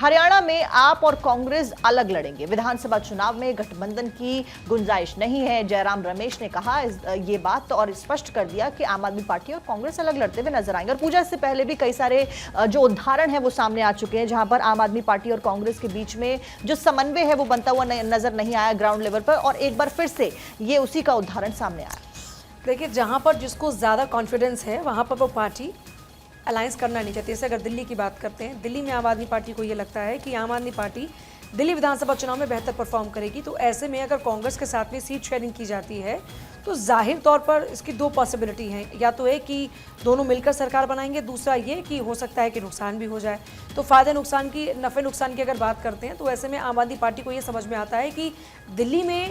हरियाणा में आप और कांग्रेस अलग लड़ेंगे। विधानसभा चुनाव में गठबंधन की गुंजाइश नहीं है। जयराम रमेश ने कहा ये बात और स्पष्ट कर दिया कि आम आदमी पार्टी और कांग्रेस अलग लड़ते हुए नजर आएंगे। और पूजा, इससे पहले भी कई सारे जो उदाहरण है वो सामने आ चुके हैं जहां पर आम आदमी पार्टी और कांग्रेस के बीच में जो समन्वय है वो बनता हुआ नजर नहीं आया ग्राउंड लेवल पर, और एक बार फिर से ये उसी का उदाहरण सामने आया। देखिए, जहां पर जिसको ज़्यादा कॉन्फिडेंस है वहां पर वो पार्टी अलायंस करना नहीं चाहती। जैसे अगर दिल्ली की बात करते हैं, दिल्ली में आम आदमी पार्टी को ये लगता है कि आम आदमी पार्टी दिल्ली विधानसभा चुनाव में बेहतर परफॉर्म करेगी। तो ऐसे में अगर कांग्रेस के साथ में सीट शेयरिंग की जाती है तो जाहिर तौर पर इसकी दो पॉसिबिलिटी हैं। या तो एक कि दोनों मिलकर सरकार बनाएंगे, दूसरा ये कि हो सकता है कि नुकसान भी हो जाए। तो फ़ायदे नुकसान की, नफ़े नुकसान की अगर बात करते हैं तो ऐसे में आम आदमी पार्टी को ये समझ में आता है कि दिल्ली में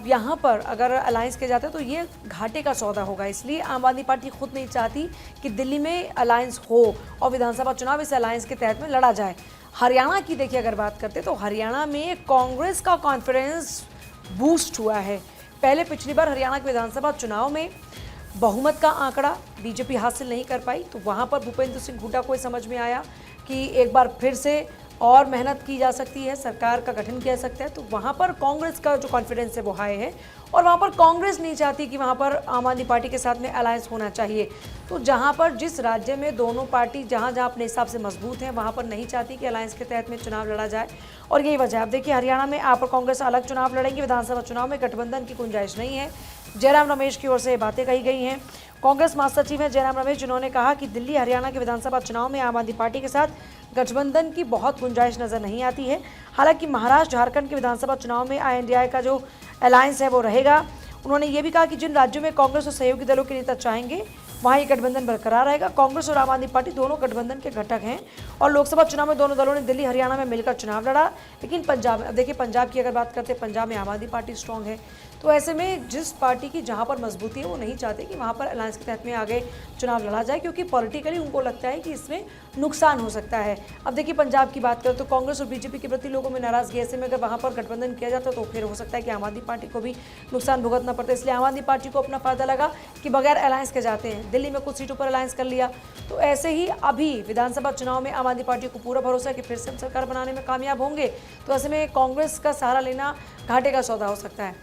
यहाँ पर अगर अलायंस किया जाता है तो ये घाटे का सौदा होगा। इसलिए आम आदमी पार्टी खुद नहीं चाहती कि दिल्ली में अलायंस हो और विधानसभा चुनाव इस अलायंस के तहत में लड़ा जाए। हरियाणा की देखिए अगर बात करते हैं तो हरियाणा में कांग्रेस का कॉन्फिडेंस बूस्ट हुआ है। पहले पिछली बार हरियाणा के विधानसभा चुनाव में बहुमत का आंकड़ा बीजेपी हासिल नहीं कर पाई, तो वहाँ पर भूपेंद्र सिंह हुड्डा को समझ में आया कि एक बार फिर से और मेहनत की जा सकती है, सरकार का गठन किया जा सकता है। तो वहाँ पर कांग्रेस का जो कॉन्फिडेंस है वो हाई है और वहाँ पर कांग्रेस नहीं चाहती कि वहाँ पर आम आदमी पार्टी के साथ में अलायंस होना चाहिए। तो जहाँ पर जिस राज्य में दोनों पार्टी जहाँ जहाँ अपने हिसाब से मजबूत हैं वहाँ पर नहीं चाहती कि अलायंस के तहत में चुनाव लड़ा जाए, और यही वजह। अब देखिए, हरियाणा में आप और कांग्रेस अलग चुनाव लड़ेंगे। विधानसभा चुनाव में गठबंधन की गुंजाइश नहीं है। जयराम रमेश की ओर से ये बातें कही गई हैं। कांग्रेस महासचिव हैं जयराम रमेश, जिन्होंने कहा कि दिल्ली हरियाणा के विधानसभा चुनाव में आम आदमी पार्टी के साथ गठबंधन की बहुत गुंजाइश नजर नहीं आती है। हालांकि महाराष्ट्र झारखंड के विधानसभा चुनाव में INDI का जो अलायंस है वो रहेगा। उन्होंने ये भी कहा कि जिन राज्यों में कांग्रेस और सहयोगी दलों के नेता चाहेंगे वहाँ ये गठबंधन बरकरार रहेगा। कांग्रेस और आम आदमी पार्टी दोनों गठबंधन के घटक हैं और लोकसभा चुनाव में दोनों दलों ने दिल्ली हरियाणा में मिलकर चुनाव लड़ा। लेकिन पंजाब में, अब देखिए पंजाब की अगर बात करते हैं, पंजाब में आम आदमी पार्टी स्ट्रांग है। तो ऐसे में जिस पार्टी की जहाँ पर मजबूती है वो नहीं चाहते कि वहाँ पर अलायंस के तहत में आगे चुनाव लड़ा जाए, क्योंकि पॉलिटिकली उनको लगता है कि इसमें नुकसान हो सकता है। अब देखिए, पंजाब की बात करें तो कांग्रेस और बीजेपी के प्रति लोगों में नाराजगी, ऐसे में अगर वहाँ पर गठबंधन किया जाता तो फिर हो सकता है कि आम आदमी पार्टी को भी नुकसान भुगतना पड़ता है। इसलिए आम आदमी पार्टी को अपना फायदा लगा कि बगैर अलायंस के जाते हैं। दिल्ली में कुछ सीटों पर अलायंस कर लिया, तो ऐसे ही अभी विधानसभा चुनाव में आम आदमी पार्टी को पूरा भरोसा है कि फिर से हम सरकार बनाने में कामयाब होंगे। तो ऐसे में कांग्रेस का सहारा लेना घाटे का सौदा हो सकता है।